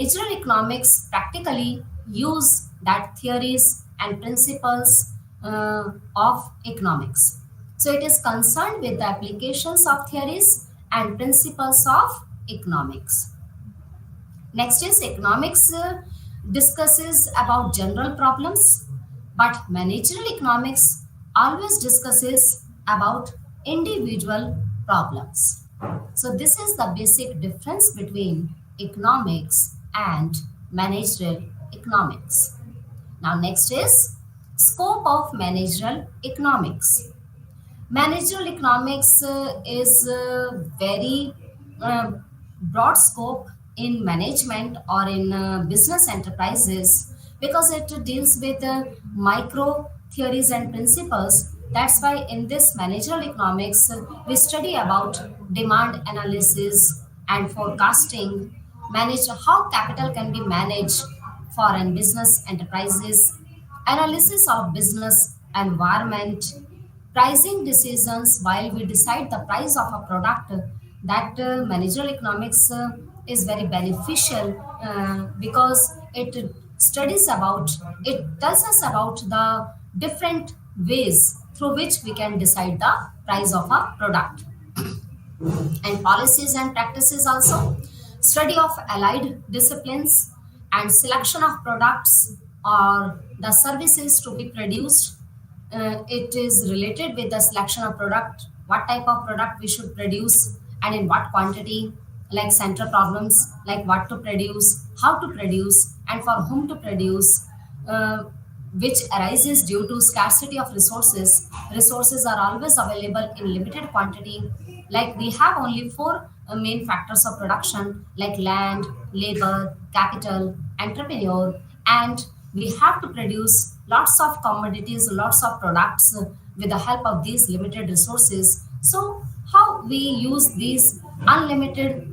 managerial economics practically use that theories and principles of economics. So it is concerned with the applications of theories and principles of economics. Next is economics discusses about general problems, but managerial economics always discusses about individual problems. So this is the basic difference between economics and managerial economics. Now next is scope of managerial economics. Managerial economics is very uh, broad scope in management or in business enterprises because it deals with micro theories and principles. That's why in this managerial economics, we study about demand analysis and forecasting, manage how capital can be managed for an business enterprises, analysis of business environment, pricing decisions while we decide the price of a product. That managerial economics is very beneficial because it studies about, it tells us about the different ways through which we can decide the price of a product. And policies and practices also, study of allied disciplines and selection of products or the services to be produced. It is related with the selection of product, what type of product we should produce and in what quantity, like central problems like what to produce, how to produce and for whom to produce, uh, which arises due to scarcity of resources. Resources are always available in limited quantity. Like we have only four main factors of production, like land, labor, capital, entrepreneur, and we have to produce lots of commodities, lots of products with the help of these limited resources. So, how we use these limited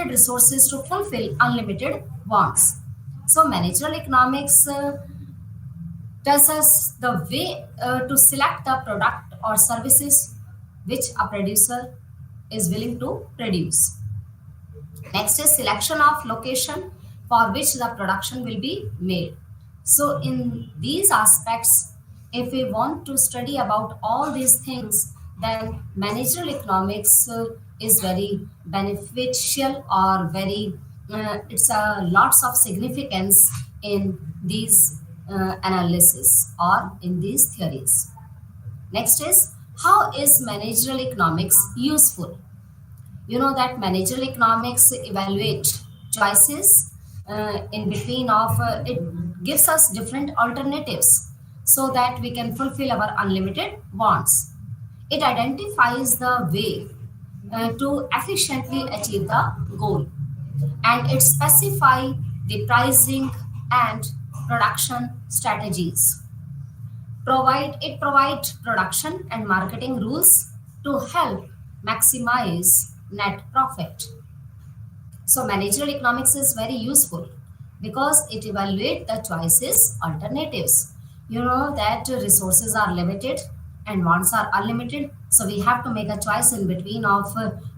resources to fulfill unlimited wants. So, managerial economics tells us the way to select the product or services which a producer is willing to produce. Next is selection of location for which the production will be made. So in these aspects, if we want to study about all these things, then managerial economics is very beneficial or very, it's a lots of significance in these analysis or in these theories. Next is how is managerial economics useful? You know that managerial economics evaluate choices in between of it gives us different alternatives so that we can fulfill our unlimited wants. It identifies the way to efficiently achieve the goal, and it specify the pricing and production strategies. Provide production and marketing rules to help maximize net profit. So managerial economics is very useful because it evaluates the choices alternatives. You know that resources are limited and wants are unlimited. So we have to make a choice in between of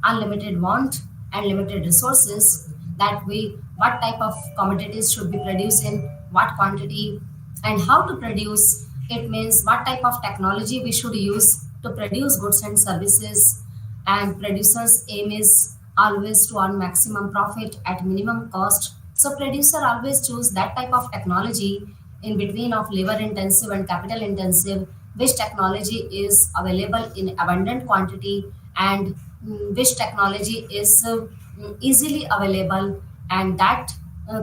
unlimited want and limited resources, that we what type of commodities should be produced in what quantity and how to produce. It means what type of technology we should use to produce goods and services, and producers aim is always to earn maximum profit at minimum cost. So producer always choose that type of technology in between of labor intensive and capital intensive, which technology is available in abundant quantity, and which technology is easily available, and that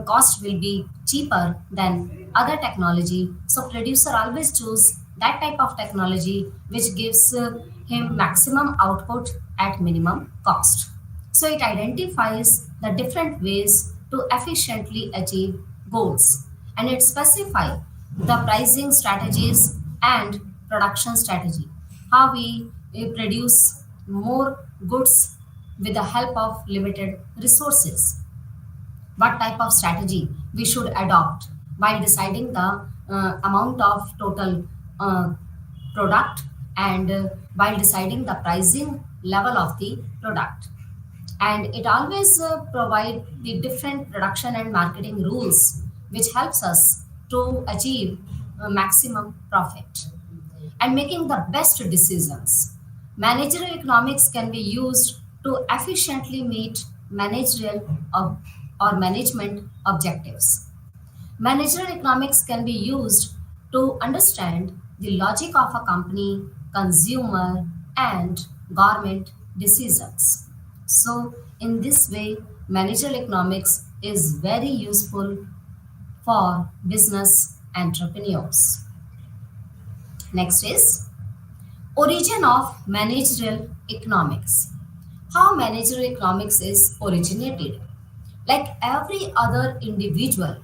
cost will be cheaper than other technology. So producer always choose that type of technology which gives him maximum output at minimum cost. So it identifies the different ways to efficiently achieve goals, and it specify the pricing strategies and production strategy. How we produce more goods with the help of limited resources, what type of strategy we should adopt while deciding the amount of total product, and while deciding the pricing level of the product. and it always provide the different production and marketing rules which helps us to achieve maximum profit and making the best decisions. Managerial economics can be used to efficiently meet managerial or management objectives. Managerial economics can be used to understand the logic of a company, consumer, and government decisions. So, in this way, managerial economics is very useful for business entrepreneurs. Next is origin of managerial economics. How managerial economics is originated. Like every other individual,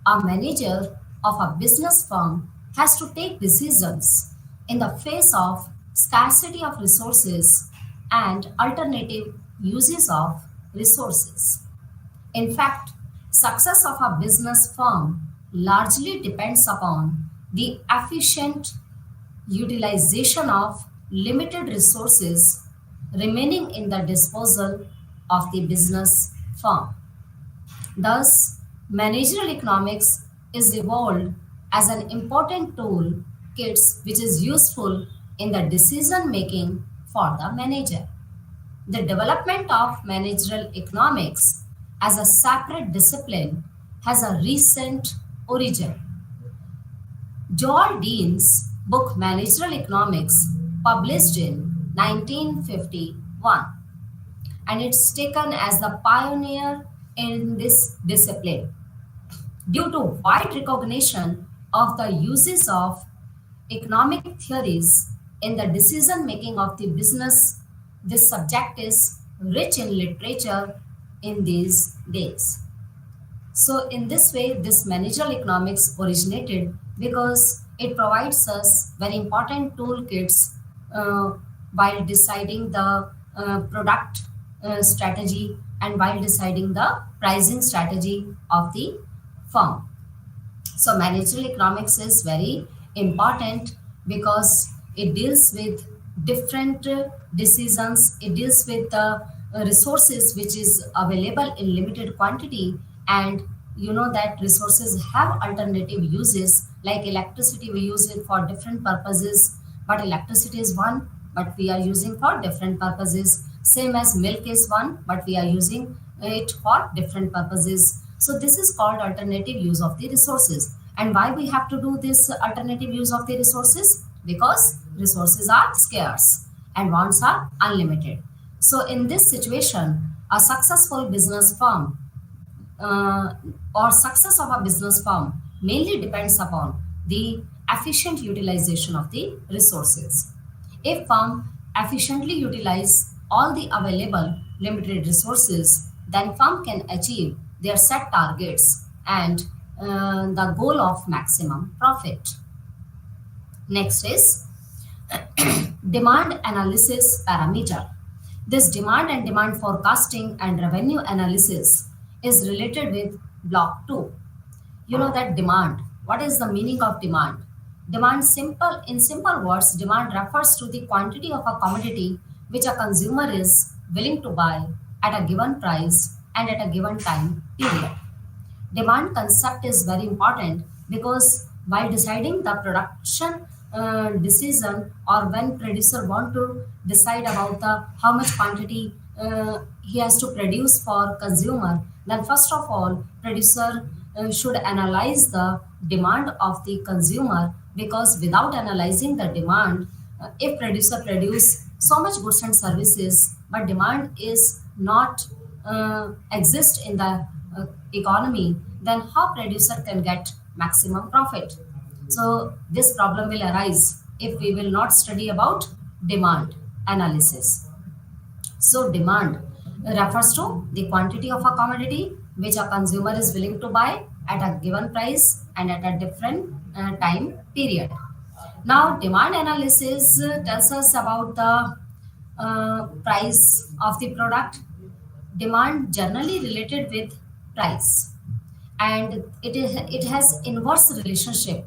a manager of a business firm has to take decisions in the face of scarcity of resources and alternative uses of resources. In fact, success of a business firm largely depends upon the efficient utilization of limited resources remaining in the disposal of the business firm. Thus, managerial economics is evolved as an important tool kits which is useful in the decision making for the manager. The development of managerial economics as a separate discipline has a recent origin. Joel Dean's book Managerial Economics, published in 1951, and it's taken as the pioneer in this discipline. Due to wide recognition of the uses of economic theories in the decision making of the business, this subject is rich in literature in these days. So, in this way, this managerial economics originated because it provides us very important toolkits uh, while deciding the product strategy and while deciding the pricing strategy of the firm. So, managerial economics is very important because it deals with different decisions, it deals with the resources which is available in limited quantity, and you know that resources have alternative uses like electricity. We use it for different purposes, but electricity is one, but we are using for different purposes. Same as milk is one, but we are using it for different purposes. So this is called alternative use of the resources. And why we have to do this alternative use of the resources? Because resources are scarce and wants are unlimited. So in this situation, a successful business firm uh, or success of a business firm mainly depends upon the efficient utilization of the resources. If firm efficiently utilize all the available limited resources, then firm can achieve their set targets and the goal of maximum profit. Next is demand analysis parameter. This demand and demand forecasting and revenue analysis is related with block 2. You know that demand. What is the meaning of demand? Demand simple in simple words, demand refers to the quantity of a commodity which a consumer is willing to buy at a given price and at a given time period. Demand concept is very important because while deciding the production decision, or when producer want to decide about the how much quantity he has to produce for consumer, then first of all producer should analyze the demand of the consumer, because without analyzing the demand, if producer produce so much goods and services but demand is not exist in the economy, then how producer can get maximum profit? So this problem will arise if we will not study about demand analysis. So demand refers to the quantity of a commodity which a consumer is willing to buy at a given price and at a different time period. Now, demand analysis tells us about the price of the product. Demand generally related with price, and it has inverse relationship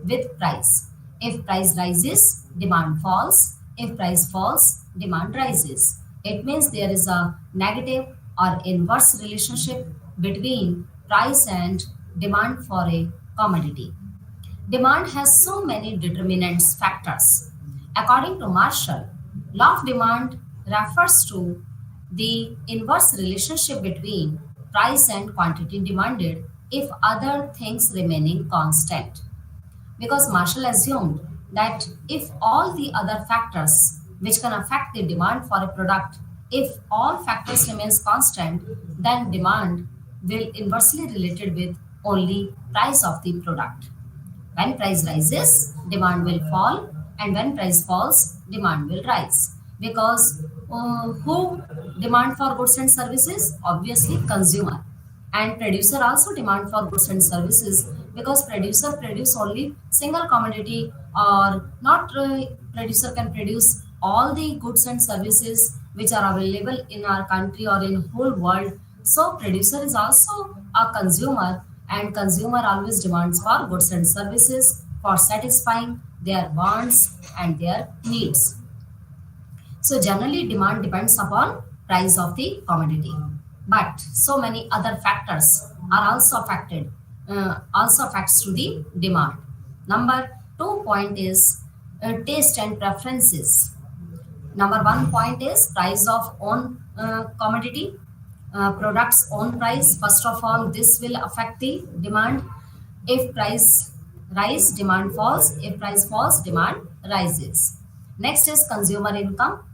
with price. If price rises, demand falls. If price falls, demand rises. It means there is a negative or inverse relationship between price and demand for a commodity. Demand has so many determinants factors. According to Marshall, law of demand refers to the inverse relationship between price and quantity demanded if other things remaining constant, because Marshall assumed that if all the other factors which can affect the demand for a product, if all factors remains constant, then demand will inversely related with only price of the product. When price rises, demand will fall, and when price falls, demand will rise. Because who demand for goods and services? Obviously, consumer. And producer also demand for goods and services, because producer produce only single commodity, or not producer can produce all the goods and services which are available in our country or in whole world. So producer is also a consumer, and consumer always demands for goods and services for satisfying their wants and their needs. So generally demand depends upon price of the commodity. But so many other factors are also affects to the demand. Number 2 point is taste and preferences. Number 1 point is price of own commodity, products own price. First of all, this will affect the demand. If price rise, demand falls. If price falls, demand rises. Next is consumer income.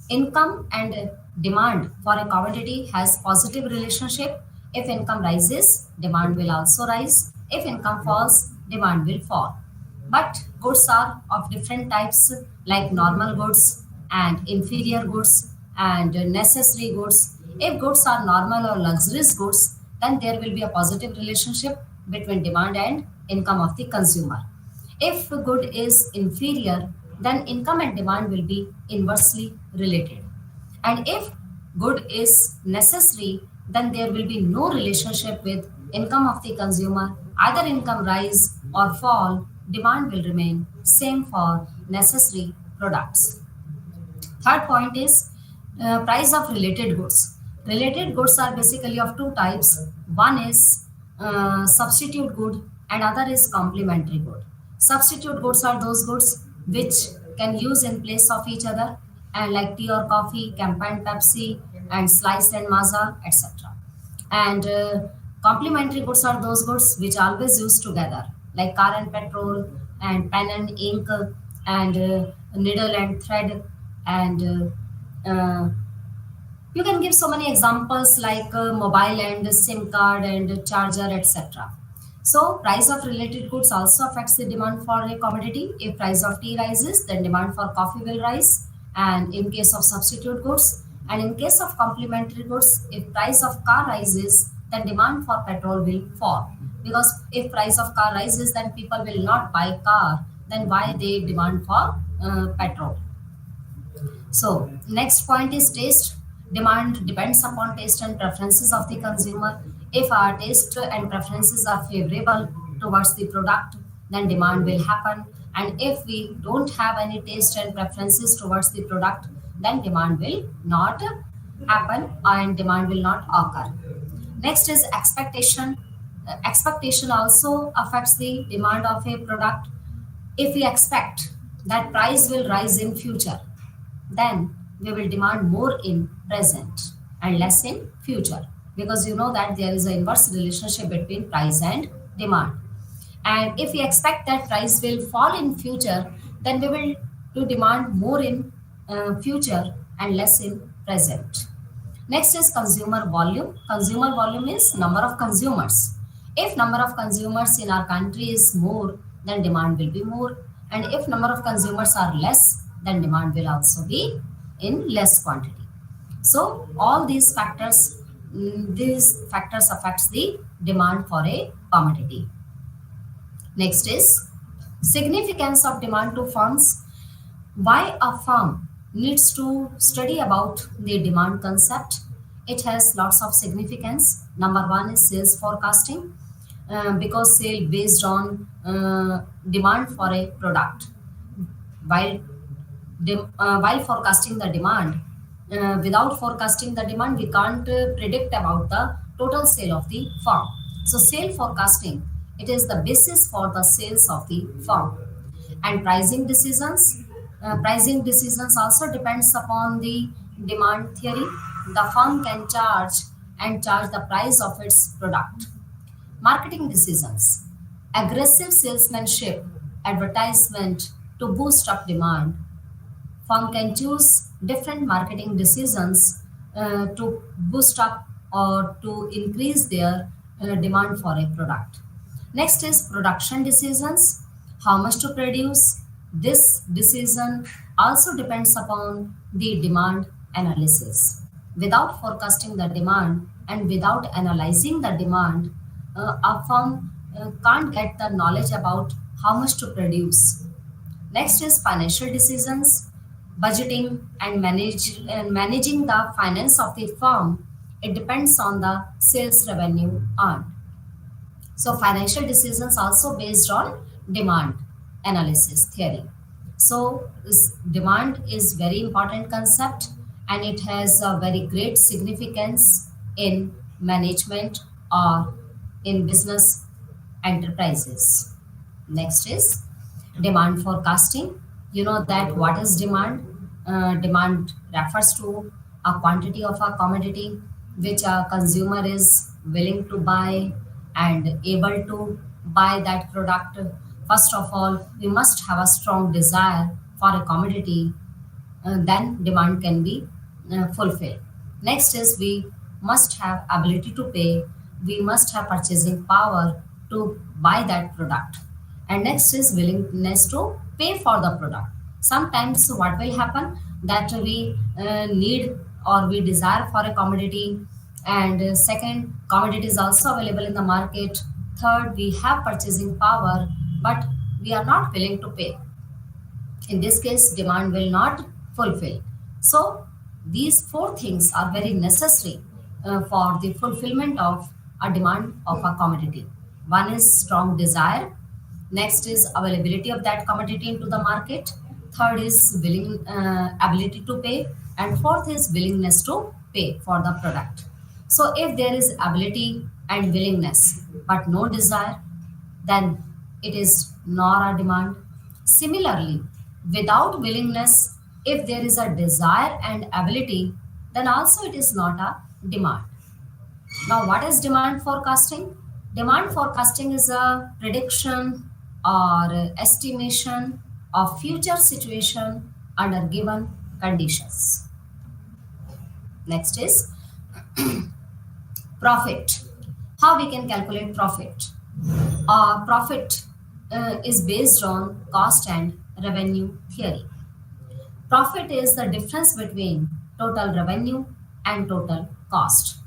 Income and demand for a commodity has positive relationship. If income rises, demand will also rise. If income falls, demand will fall. But goods are of different types, like normal goods and inferior goods and necessary goods. If goods are normal or luxurious goods, then there will be a positive relationship between demand and income of the consumer. If a good is inferior, then income and demand will be inversely related. And if good is necessary, then there will be no relationship with income of the consumer. Either income rise or fall, demand will remain same for necessary products. Third point is price of related goods. Related goods are basically of two types. One is substitute good, and other is complementary good. Substitute goods are those goods which can use in place of each other, and like tea or coffee, campaign Pepsi, and slice and maza, etc. And complementary goods are those goods which always use together, like car and petrol, and pen and ink, and needle and thread, and you can give so many examples like mobile and SIM card and charger, etc. So price of related goods also affects the demand for a commodity. If price of tea rises, then demand for coffee will rise. And in case of substitute goods, and in case of complementary goods, if price of car rises, then demand for petrol will fall. Because if price of car rises, then people will not buy car. Then why they demand for petrol? So next point is taste. Demand depends upon taste and preferences of the consumer. If our taste and preferences are favorable towards the product, then demand will happen. And if we don't have any taste and preferences towards the product, then demand will not happen and demand will not occur. Next is expectation. Expectation also affects the demand of a product. If we expect that price will rise in future, then we will demand more in present and less in future, because you know that there is an inverse relationship between price and demand. And if we expect that price will fall in future, then we will to demand more in future and less in present. Next is consumer volume. Consumer volume is number of consumers. If number of consumers in our country is more, then demand will be more. And if number of consumers are less, then demand will also be in less quantity. So all these factors affects the demand for a commodity. Next is significance of demand to firms. Why a firm needs to study about the demand concept? It has lots of significance. Number one is sales forecasting, because sale based on demand for a product. While while forecasting the demand, Without forecasting the demand, we can't predict about the total sale of the firm. So sale forecasting, it is the basis for the sales of the firm. And pricing decisions also depends upon the demand theory. The firm can charge the price of its product. Marketing decisions, aggressive salesmanship, advertisement to boost up demand. Firm can choose different marketing decisions to boost up or to increase their demand for a product. Next is production decisions, how much to produce. This decision also depends upon the demand analysis. Without forecasting the demand and without analyzing the demand, a firm can't get the knowledge about how much to produce. Next is financial decisions, budgeting and managing the finance of the firm. It depends on the sales revenue earned. So financial decisions also based on demand analysis theory. So this demand is very important concept and it has a very great significance in management or in business enterprises. Next is demand forecasting. You know that what is demand? Demand refers to a quantity of a commodity which a consumer is willing to buy and able to buy that product. First of all, we must have a strong desire for a commodity, then demand can be fulfilled. Next is we must have ability to pay. We must have purchasing power to buy that product. And next is willingness to pay for the product. Sometimes what will happen that we need or we desire for a commodity, and second, commodity is also available in the market. Third, we have purchasing power, but we are not willing to pay. In this case, demand will not fulfill. So these four things are very necessary for the fulfillment of a demand of a commodity. One is strong desire. Next is availability of that commodity into the market. Third is ability to pay, and fourth is willingness to pay for the product. So if there is ability and willingness but no desire, then it is not a demand. Similarly, without willingness, if there is a desire and ability, then also it is not a demand. Now, what is demand forecasting? Demand forecasting is a prediction or estimation of future situation under given conditions. Next is profit. How we can calculate profit? Profit is based on cost and revenue theory. Profit is the difference between total revenue and total cost.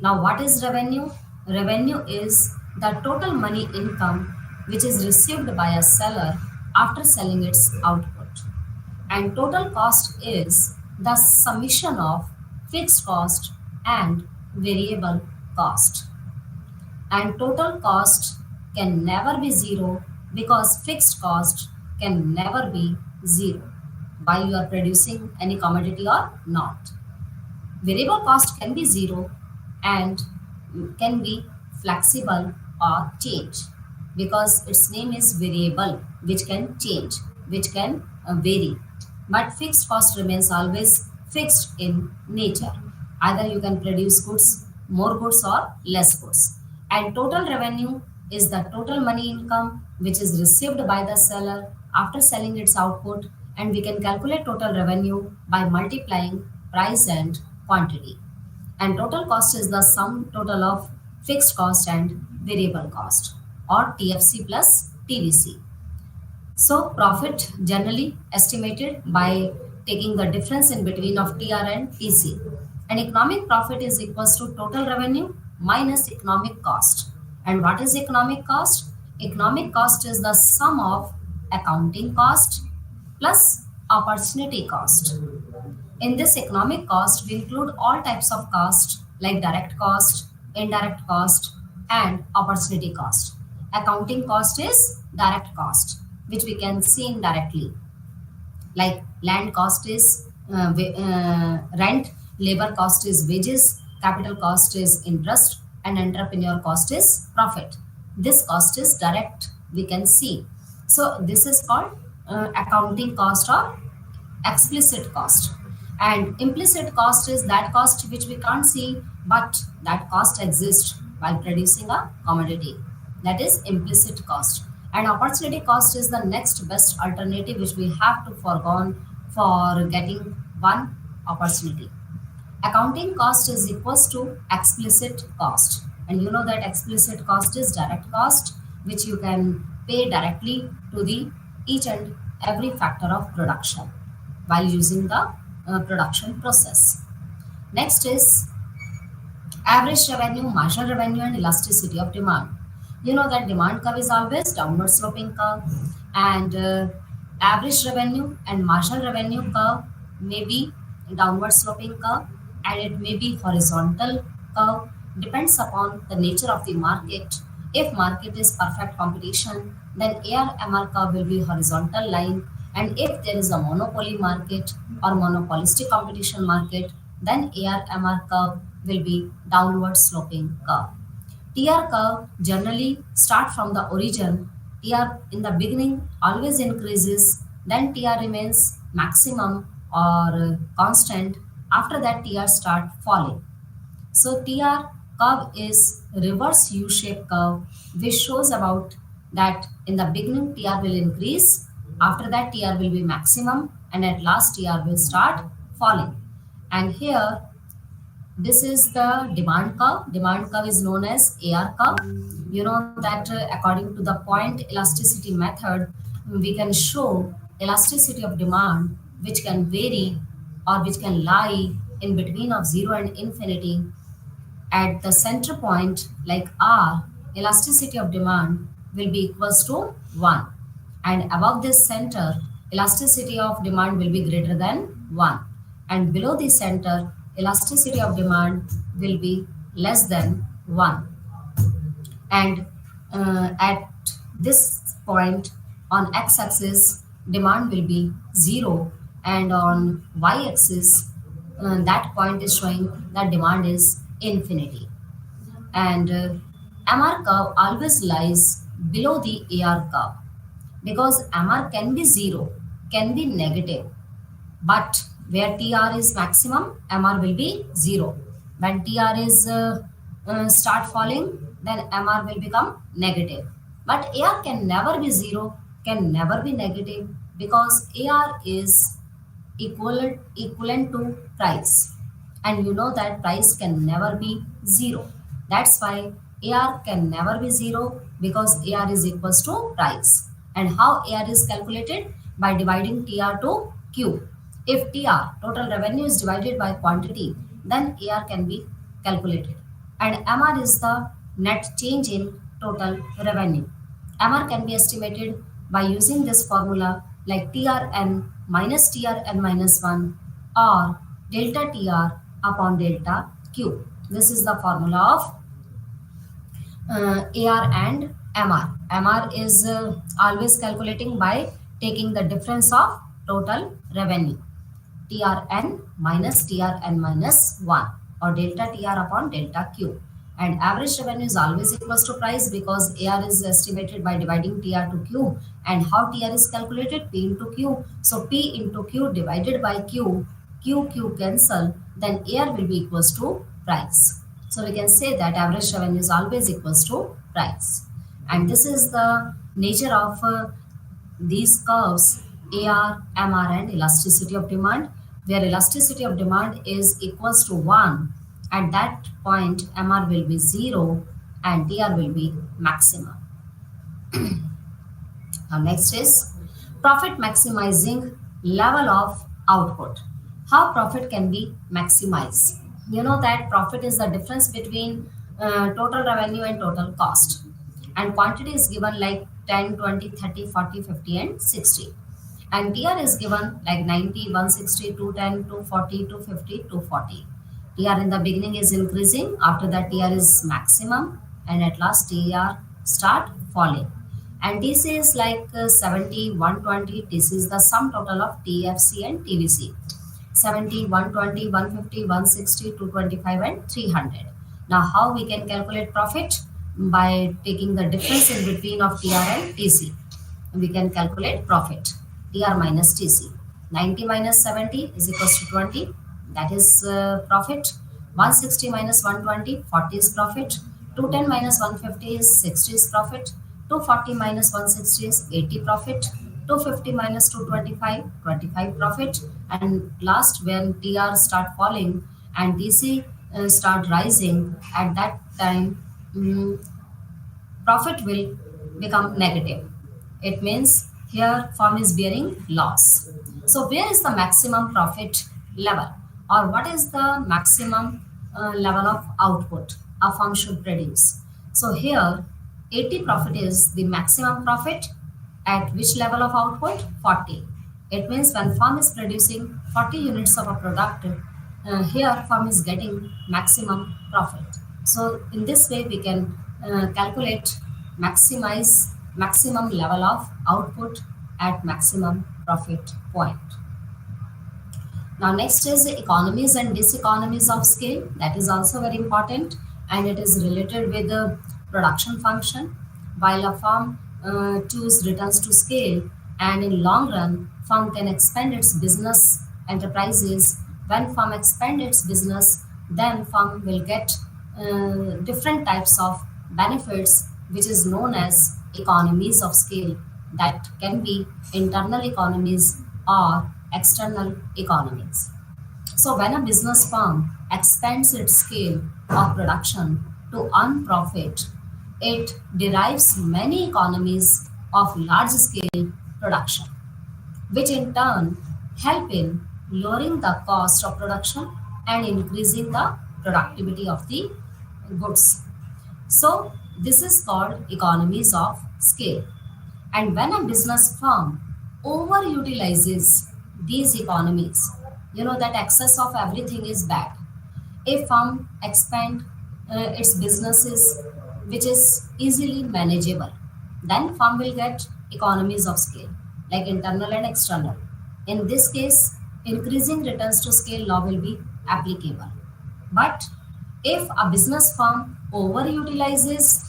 Now, what is revenue? Revenue is the total money income which is received by a seller after selling its output. And total cost is the summation of fixed cost and variable cost. And total cost can never be zero because fixed cost can never be zero while you are producing any commodity or not. Variable cost can be zero and can be flexible or change because its name is variable, which can change, which can vary. But fixed cost remains always fixed in nature. Either you can produce goods, more goods or less goods. And total revenue is the total money income which is received by the seller after selling its output, and we can calculate total revenue by multiplying price and quantity. And total cost is the sum total of fixed cost and variable cost, or TFC plus TVC. So profit generally estimated by taking the difference in between of TR and TC. And economic profit is equals to total revenue minus economic cost. And what is economic cost? Economic cost is the sum of accounting cost plus opportunity cost. In this economic cost, we include all types of cost like direct cost, indirect cost, and opportunity cost. Accounting cost is direct cost, which we can see indirectly. Like land cost is rent, labor cost is wages, capital cost is interest, and entrepreneur cost is profit. This cost is direct, we can see. So this is called accounting cost or explicit cost. And implicit cost is that cost which we can't see, but that cost exists while producing a commodity. That is implicit cost. And opportunity cost is the next best alternative which we have to forego for getting one opportunity. Accounting cost is equals to explicit cost. And you know that explicit cost is direct cost which you can pay directly to the each and every factor of production while using the production process. Next is average revenue, marginal revenue, and elasticity of demand. You know that demand curve is always downward sloping curve, and average revenue and marginal revenue curve may be downward sloping curve, and it may be horizontal curve. Depends upon the nature of the market. If market is perfect competition, then ARMR curve will be horizontal line, and if there is a monopoly market or monopolistic competition market, then ARMR curve will be downward sloping curve. TR curve generally start from the origin. TR in the beginning always increases, then TR remains maximum or constant. After that, TR start falling. So TR curve is reverse U-shaped curve, which shows about that in the beginning TR will increase, after that TR will be maximum, and at last TR will start falling. And here this is the demand curve. Demand curve is known as AR curve. You know that according to the point elasticity method, we can show elasticity of demand which can vary or which can lie in between of 0 and infinity. At the center point like R, elasticity of demand will be equals to 1. And above this center, elasticity of demand will be greater than 1. And below the center, elasticity of demand will be less than 1. And at this point on x-axis, demand will be 0, and on y-axis, that point is showing that demand is infinity. And MR curve always lies below the AR curve, because MR can be 0, can be negative, but where TR is maximum, MR will be 0. When TR is start falling, then MR will become negative. But AR can never be 0, can never be negative, because AR is equivalent to price. And you know that price can never be 0. That's why AR can never be 0, because AR is equals to price. And how AR is calculated? By dividing TR to Q. If TR, total revenue, is divided by quantity, then AR can be calculated. And MR is the net change in total revenue. MR can be estimated by using this formula like TRN minus TRN minus 1 or delta TR upon delta Q. This is the formula of AR and MR. MR is always calculating by taking the difference of total revenue. TRN minus TRN minus 1 or delta TR upon delta Q. And average revenue is always equals to price, because AR is estimated by dividing TR to Q. And how TR is calculated? P into Q. So P into Q divided by Q, Q cancel, then AR will be equals to price. So we can say that average revenue is always equals to price. And this is the nature of these curves, AR, MR, and elasticity of demand, where elasticity of demand is equals to 1. At that point, MR will be 0 and TR will be maximum. Now next is profit maximizing level of output. How profit can be maximized? You know that profit is the difference between total revenue and total cost. And quantity is given like 10, 20, 30, 40, 50, and 60. And TR is given like 90, 160, 210, 240, 250, 240. TR in the beginning is increasing, after that TR is maximum, and at last TR start falling. And TC is like 70, 120. TC is the sum total of TFC and TVC. 70, 120, 150, 160, 225, and 300. Now, how we can calculate profit? By taking the difference in between of TR and TC. We can calculate profit. TR minus TC. 90 minus 70 is equals to 20. That is profit. 160 minus 120, 40 is profit. 210 minus 150 is 60 is profit. 240 minus 160 is 80 profit. 250 minus 225, 25 profit. And last, when TR start falling and TC start rising, at that time mm, profit will become negative. It means here firm is bearing loss. So where is the maximum profit level, or what is the maximum level of output a firm should produce? So here 80 profit is the maximum profit at which level of output? 40. It means when firm is producing 40 units of a product, here firm is getting maximum profit. So in this way we can calculate maximum level of output at maximum profit point. Now next is economies and diseconomies of scale. That is also very important, and it is related with the production function. While a firm choose returns to scale, and in long run firm can expand its business enterprises. When firm expand its business, then firm will get different types of benefits, which is known as economies of scale. That can be internal economies or external economies. So when a business firm expands its scale of production to earn profit, it derives many economies of large scale production, which in turn help in lowering the cost of production and increasing the productivity of the goods. So this is called economies of scale. And when a business firm overutilizes these economies, you know that excess of everything is bad. A firm expand its businesses which is easily manageable, then firm will get economies of scale like internal and external. In this case, increasing returns to scale law will be applicable. But if a business firm overutilizes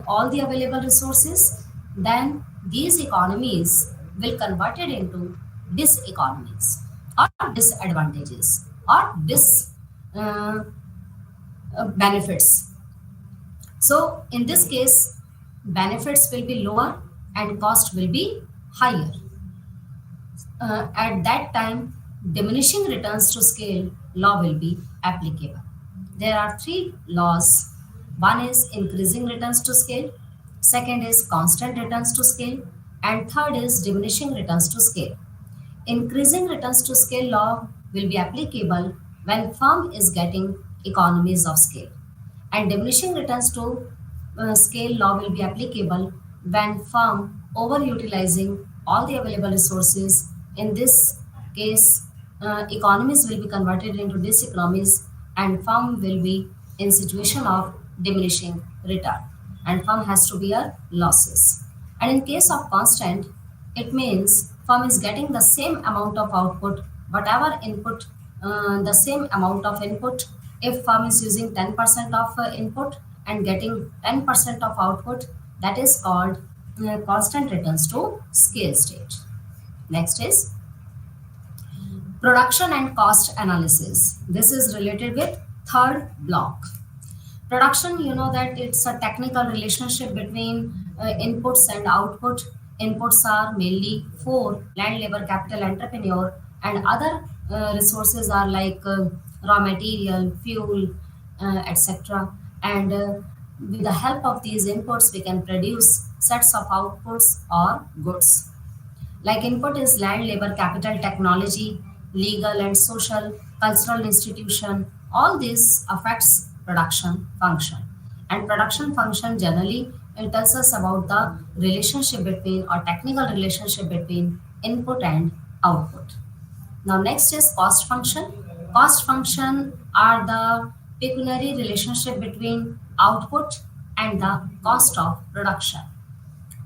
all the available resources, then these economies will convert it into diseconomies or disadvantages or dis benefits. So in this case, benefits will be lower and cost will be higher. At that time, diminishing returns to scale law will be applicable. There are three laws. One is increasing returns to scale, second is constant returns to scale, and third is diminishing returns to scale. Increasing returns to scale law will be applicable when firm is getting economies of scale, and diminishing returns to scale law will be applicable when firm overutilizing all the available resources. In this case, economies will be converted into diseconomies and firm will be in situation of diminishing return and firm has to bear losses. And in case of constant, it means firm is getting the same amount of output, whatever input, the same amount of input. If firm is using 10% of input and getting 10% of output, that is called constant returns to scale state. Next is production and cost analysis. This is related with third block. Production, you know that it's a technical relationship between inputs and output. Inputs are mainly for land, labor, capital, entrepreneur, and other resources are like raw material, fuel, etc. And with the help of these inputs, we can produce sets of outputs or goods. Like input is land, labor, capital, technology, legal and social, cultural institution. All this affects production function. And production function generally it tells us about the relationship between or technical relationship between input and output. Now next is cost function. Cost function are the pecuniary relationship between output and the cost of production.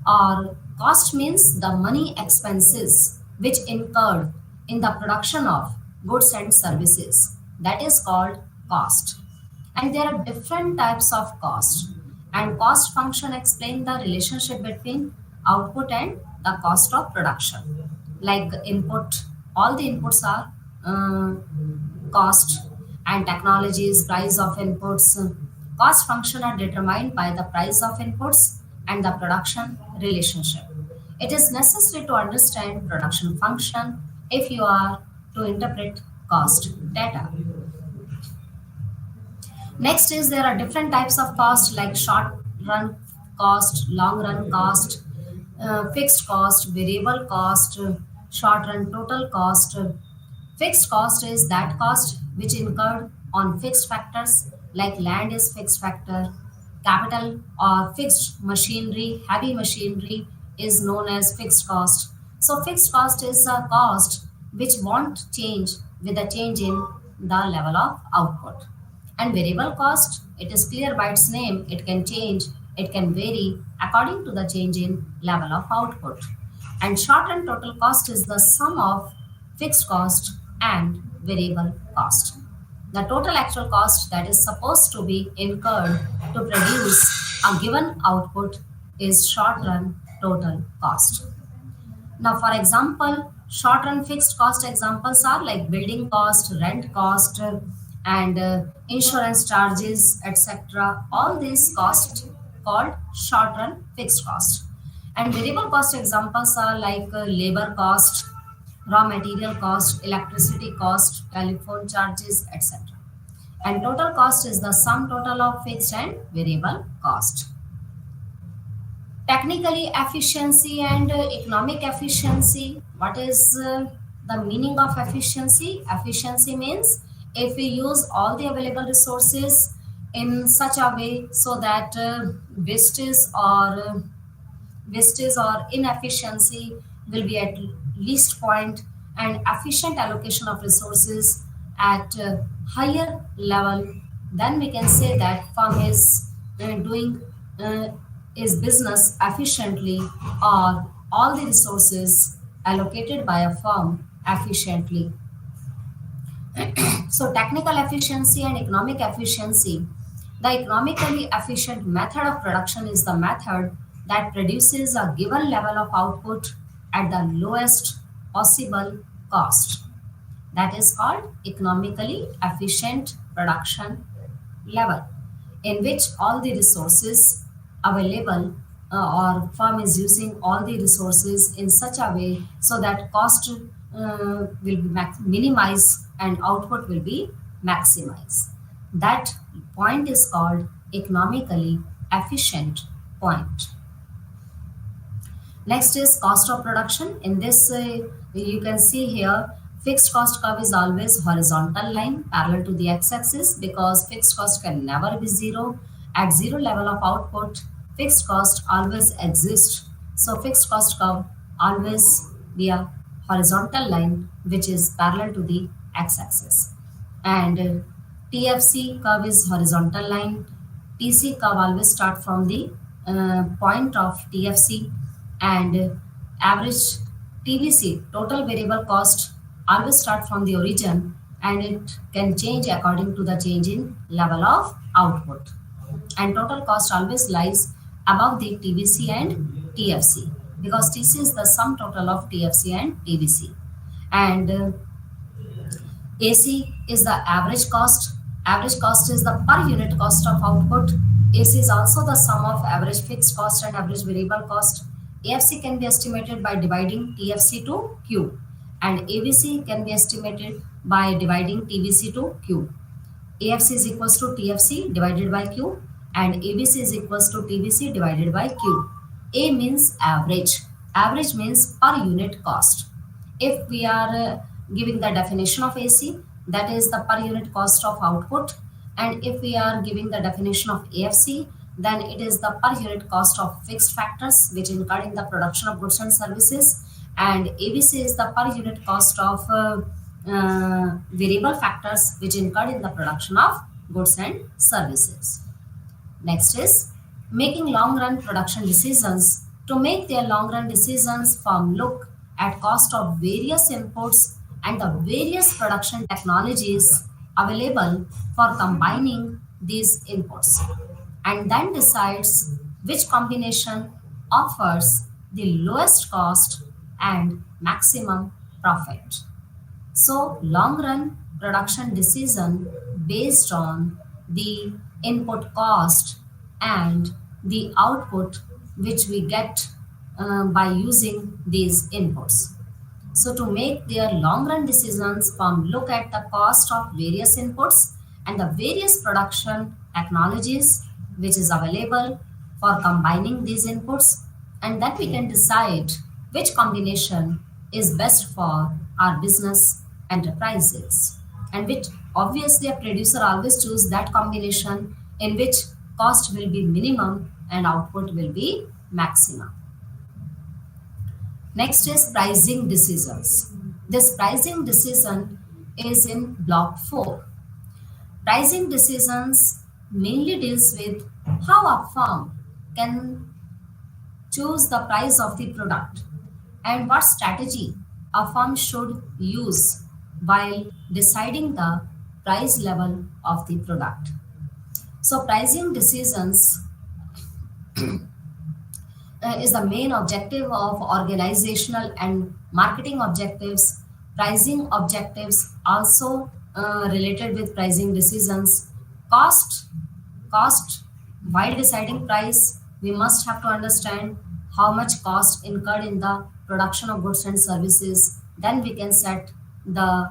Or cost means the money expenses which incurred in the production of goods and services. That is called cost. And there are different types of cost. And cost function explain the relationship between output and the cost of production. Like input, all the inputs are cost, and technologies, price of inputs. Cost function are determined by the price of inputs and the production relationship. It is necessary to understand production function if you are to interpret cost data. Next is there are different types of cost like short run cost, long run cost, fixed cost, variable cost, short run total cost. Fixed cost is that cost which incurred on fixed factors like land is fixed factor, capital or fixed machinery, heavy machinery is known as fixed cost. So fixed cost is a cost which won't change with a change in the level of output. And variable cost, it is clear by its name, it can change, it can vary according to the change in level of output. And short run total cost is the sum of fixed cost and variable cost. The total actual cost that is supposed to be incurred to produce a given output is short run total cost. Now, for example, short run fixed cost examples are like building cost, rent cost, and insurance charges, etc. All these costs called short run fixed cost. And variable cost examples are like labor cost, raw material cost, electricity cost, telephone charges, etc. And total cost is the sum total of fixed and variable cost. Technically efficiency and economic efficiency. What is the meaning of efficiency? Efficiency means if we use all the available resources in such a way so that wastage or inefficiency will be at least point, and efficient allocation of resources at higher level, then we can say that firm is doing uh, is business efficiently, or all the resources allocated by a firm efficiently. So technical efficiency and economic efficiency. The economically efficient method of production is the method that produces a given level of output at the lowest possible cost. That is called economically efficient production level, in which all the resources available or firm is using all the resources in such a way so that cost will be minimized and output will be maximized. That point is called economically efficient point. Next is cost of production. In this, you can see here, fixed cost curve is always horizontal line parallel to the x-axis because fixed cost can never be zero. At zero level of output, fixed cost always exists. So fixed cost curve always be a horizontal line which is parallel to the x-axis. And TFC curve is horizontal line. TC curve always start from the point of TFC, and average TVC, total variable cost, always start from the origin, and it can change according to the change in level of output. And total cost always lies above the TVC and TFC because TC is the sum total of TFC and TVC. And AC is the average cost. Average cost is the per unit cost of output. AC is also the sum of average fixed cost and average variable cost. AFC can be estimated by dividing TFC to Q, and ABC can be estimated by dividing TVC to Q. AFC is equals to TFC divided by Q, and ABC is equals to TVC divided by Q. A means average. Average means per unit cost. If we are giving the definition of AC, that is the per unit cost of output, and if we are giving the definition of AFC, then it is the per unit cost of fixed factors which incurred in the production of goods and services, and ABC is the per unit cost of variable factors which incurred in the production of goods and services. Next is making long run production decisions. To make their long run decisions, firm look at cost of various inputs and the various production technologies available for combining these inputs, and then decides which combination offers the lowest cost and maximum profit. So, long run production decision based on the input cost and the output which we get by using these inputs. So to make their long run decisions, firm look at the cost of various inputs and the various production technologies which is available for combining these inputs, and then we can decide which combination is best for our business enterprises, and which obviously a producer always choose that combination in which cost will be minimum and output will be maximum. Next is pricing decisions. This pricing decision is in block 4. Pricing decisions mainly deals with how a firm can choose the price of the product and what strategy a firm should use while deciding the price level of the product. So pricing decisions is the main objective of organizational and marketing objectives. Pricing objectives also related with pricing decisions. Cost cost while deciding price, we must have to understand how much cost incurred in the production of goods and services, then we can set the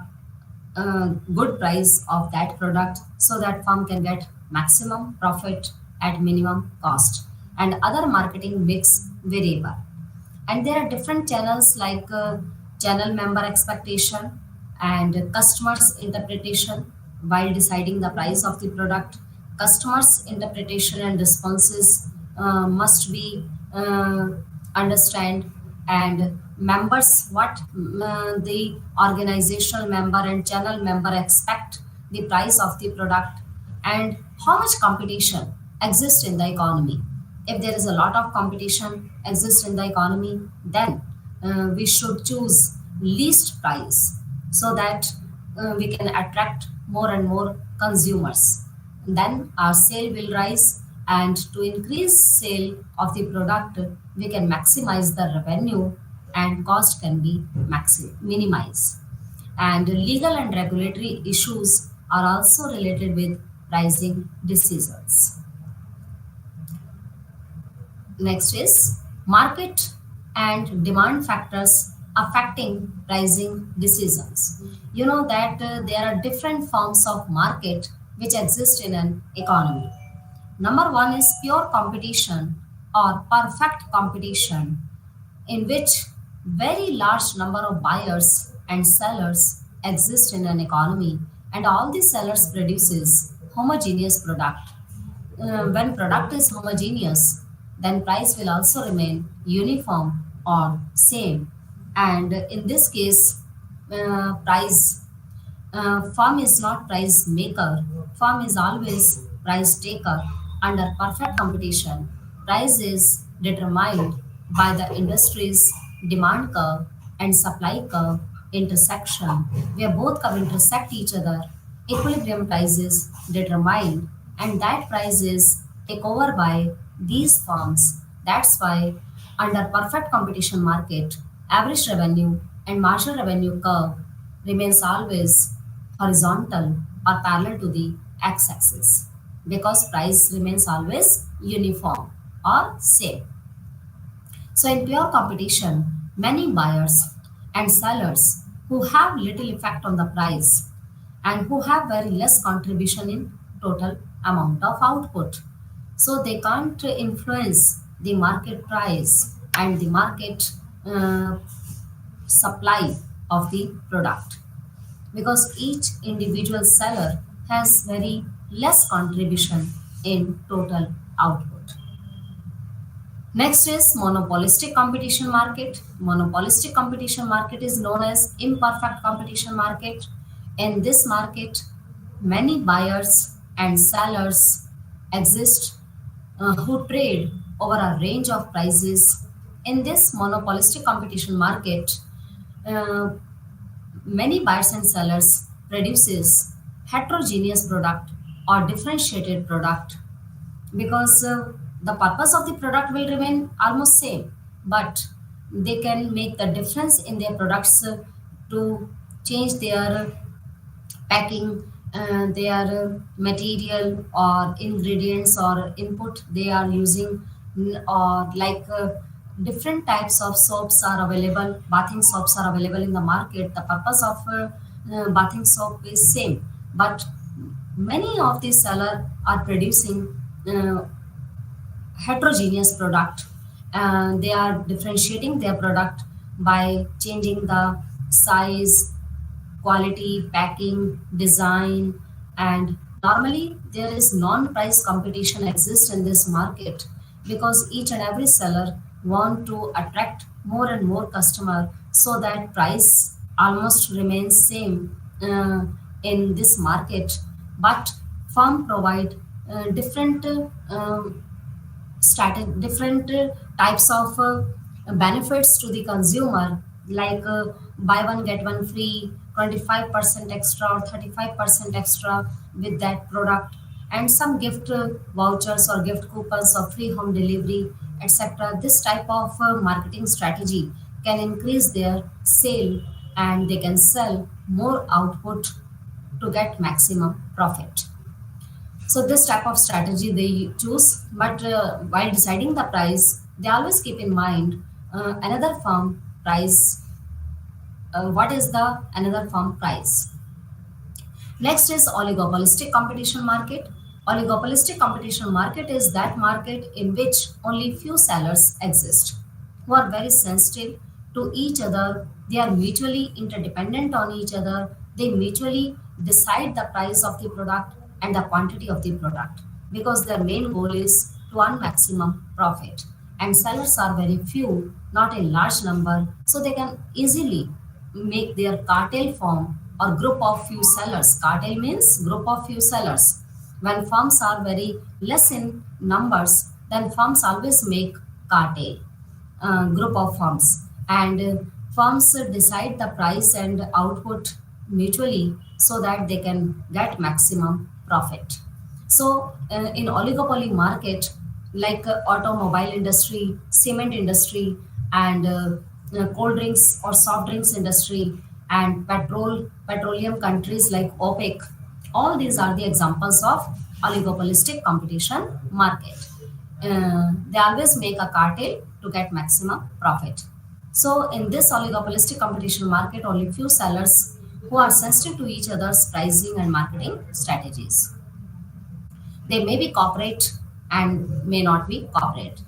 good price of that product so that firm can get maximum profit at minimum cost, and other marketing mix variable. And there are different channels like channel member expectation and customers interpretation while deciding the price of the product. Customers interpretation and responses must be uh, understand, and members what the organizational member and channel member expect the price of the product, and how much competition exists in the economy. If there is a lot of competition exists in the economy, then we should choose least price so that we can attract more and more consumers. Then our sale will rise, and to increase sale of the product, we can maximize the revenue and cost can be minimized. And legal and regulatory issues are also related with pricing decisions. Next is market and demand factors affecting pricing decisions. You know that there are different forms of market which exist in an economy. Number one is pure competition or perfect competition, in which very large number of buyers and sellers exist in an economy, and all the sellers produces homogeneous product. When product is homogeneous, then price will also remain uniform or same. And in this case, price firm is not price maker, firm is always price taker. Under perfect competition, price is determined by the industry's demand curve and supply curve intersection, where both curve intersect each other. Equilibrium price is determined, and that price is taken over by these firms. That's why under perfect competition market, average revenue and marginal revenue curve remains always horizontal or parallel to the x-axis, because price remains always uniform or same. So in pure competition, many buyers and sellers who have little effect on the price and who have very less contribution in total amount of output. So they can't influence the market price and the market uh, supply of the product, because each individual seller has very less contribution in total output. Next is monopolistic competition market. Monopolistic competition market is known as imperfect competition market. In this market, many buyers and sellers exist who trade over a range of prices. In this monopolistic competition market, uh, many buyers and sellers produces heterogeneous product or differentiated product because the purpose of the product will remain almost same, but they can make the difference in their products to change their packing, their material or ingredients or input they are using, or like different types of soaps are available, bathing soaps are available in the market. The purpose of bathing soap is same, but many of the seller are producing uh, heterogeneous product, and they are differentiating their product by changing the size, quality, packing, design, and normally there is non-price competition exists in this market because each and every seller want to attract more and more customer so that price almost remains same in this market, but firm provide different different types of benefits to the consumer, like buy one get one free, 25% extra or 35% extra with that product, and some gift vouchers or gift coupons or free home delivery, etc. This type of marketing strategy can increase their sale, and they can sell more output to get maximum profit. So this type of strategy they choose, but while deciding the price, they always keep in mind another firm price. What is the another firm price? Next is oligopolistic competition market. Oligopolistic competition market is that market in which only few sellers exist who are very sensitive to each other. They are mutually interdependent on each other. They mutually decide the price of the product and the quantity of the product because their main goal is to earn maximum profit. And sellers are very few, not a large number, so they can easily make their cartel form or group of few sellers. Cartel means group of few sellers. When firms are very less in numbers, then firms always make cartel, group of firms, and firms decide the price and output mutually so that they can get maximum profit. So in oligopoly market, like automobile industry, cement industry, and cold drinks or soft drinks industry, and petroleum countries like OPEC, all these are the examples of oligopolistic competition market. They always make a cartel to get maximum profit. So in this oligopolistic competition market, only few sellers who are sensitive to each other's pricing and marketing strategies. They may be corporate and may not be corporate.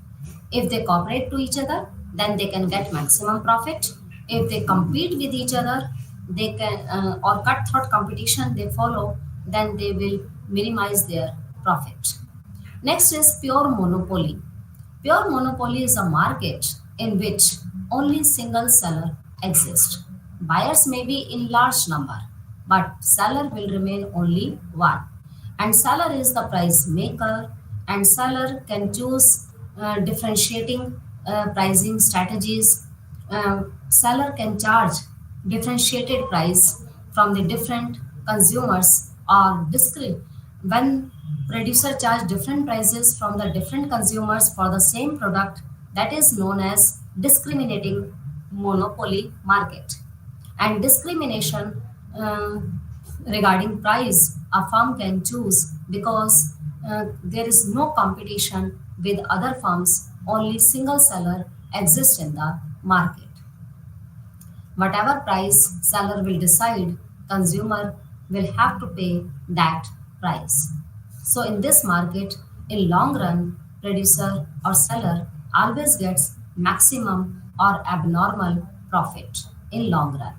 If they cooperate to each other, then they can get maximum profit. If they compete with each other, they can or cutthroat competition they follow, then they will minimize their profit. Next is pure monopoly. Pure monopoly is a market in which only single seller exists. Buyers may be in large number, but seller will remain only one. And seller is the price maker, and seller can choose differentiating pricing strategies. Seller can charge differentiated price from the different consumers or discrete when producer charge different prices from the different consumers for the same product, that is known as discriminating monopoly market. And discrimination regarding price a firm can choose because there is no competition with other firms, only single seller exists in the market. Whatever price seller will decide, consumer will have to pay that price. So in this market, in long run, producer or seller always gets maximum or abnormal profit in long run.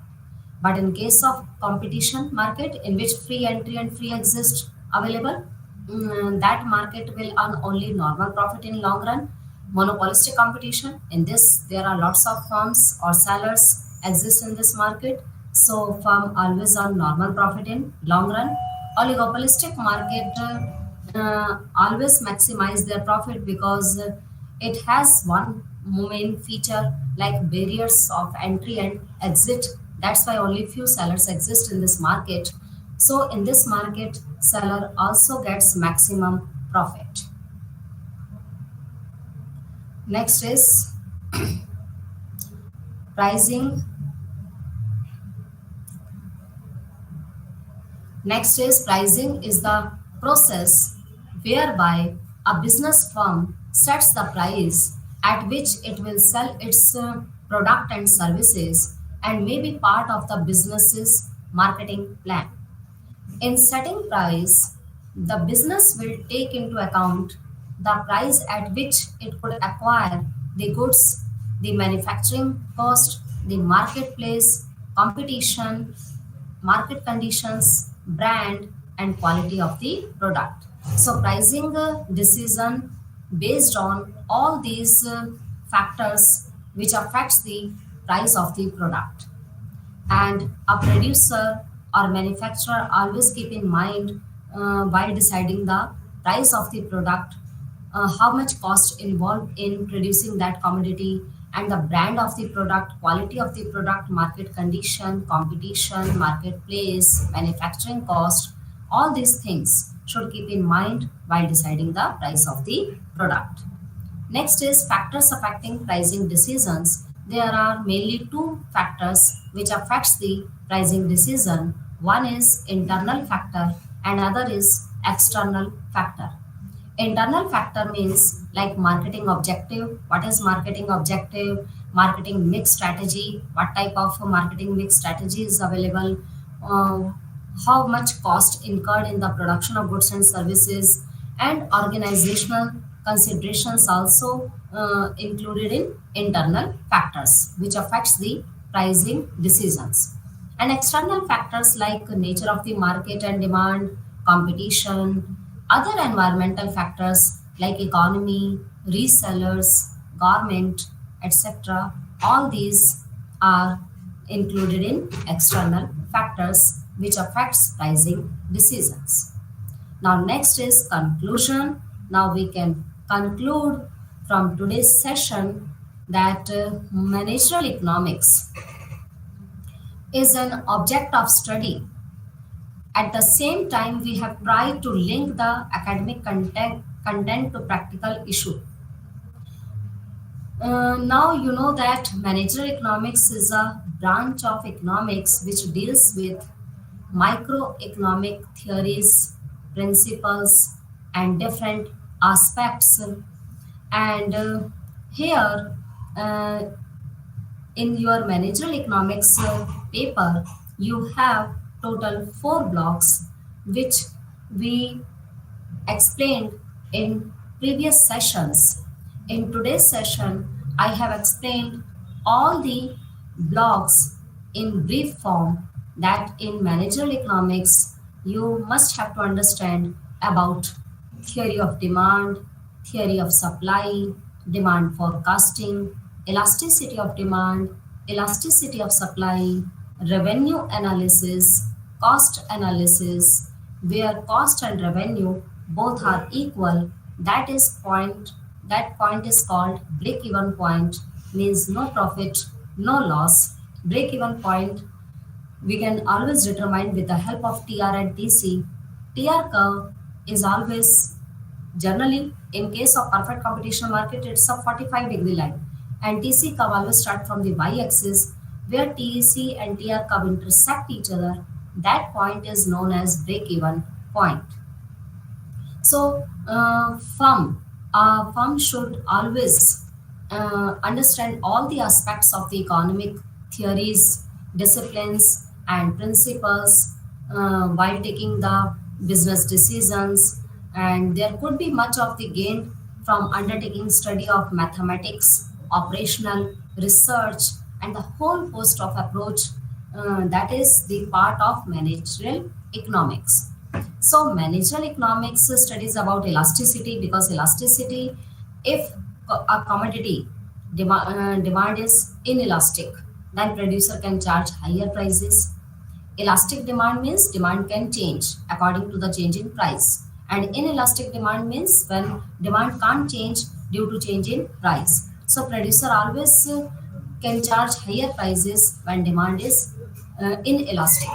But in case of competition market in which free entry and free exist available, that market will earn only normal profit in long run. Monopolistic competition, in this there are lots of firms or sellers exist in this market, so firm always earn normal profit in long run. Oligopolistic market always maximize their profit because it has one main feature like barriers of entry and exit That's why only few sellers exist in this market. So in this market, seller also gets maximum profit. Next is pricing. Next is pricing is the process whereby a business firm sets the price at which it will sell its product and services and may be part of the business's marketing plan. In setting price, the business will take into account the price at which it could acquire the goods, the manufacturing cost, the marketplace, competition, market conditions, brand, and quality of the product. So, pricing decision based on all these factors which affects the price of the product. And a producer or manufacturer always keep in mind while deciding the price of the product, how much cost involved in producing that commodity, and the brand of the product, quality of the product, market condition, competition, marketplace, manufacturing cost. All these things should keep in mind while deciding the price of the product. Next is factors affecting pricing decisions. There are mainly two factors which affects the pricing decision. One is internal factor and other is external factor. Internal factor means like marketing objective. What is marketing objective? Marketing mix strategy. What type of marketing mix strategy is available? Uh, how much cost incurred in the production of goods and services, and organizational considerations also included in internal factors which affects the pricing decisions. And external factors like nature of the market and demand, competition, other environmental factors like economy, resellers, government, etc. All these are included in external factors which affects pricing decisions. Now next is conclusion. Now we can conclude from today's session that managerial economics is an object of study. At the same time, we have tried to link the academic content to practical issue. Now you know that managerial economics is a branch of economics which deals with microeconomic theories, principles, and different aspects. And here, uh, in your managerial economics paper, you have total four blocks which we explained in previous sessions. In today's session, I have explained all the blocks in brief form that in managerial economics you must have to understand about theory of demand, theory of supply, demand forecasting, elasticity of demand, elasticity of supply, revenue analysis, cost analysis, where cost and revenue both are equal. That point is called break even point, means no profit, no loss. Break even point we can always determine with the help of TR and TC. TR curve is always generally in case of perfect competition market it's a 45-degree line, and TC curve always start from the y-axis where TC and TR curve intersect each other. That point is known as break even point. So, firm should always understand all the aspects of the economic theories, disciplines, and principles while taking the business decisions. And there could be much of the gain from undertaking study of mathematics, operational research, and the whole host of approach that is the part of managerial economics. So managerial economics studies about elasticity, because elasticity, if a commodity demand is inelastic, then producer can charge higher prices. Elastic demand means demand can change according to the change in price. And inelastic demand means when demand can't change due to change in price. So producer always can charge higher prices when demand is inelastic.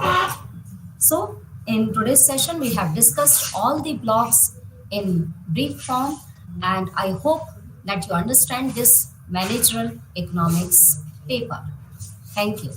So, in today's session, we have discussed all the blocks in brief form, and I hope that you understand this managerial economics paper. Thank you.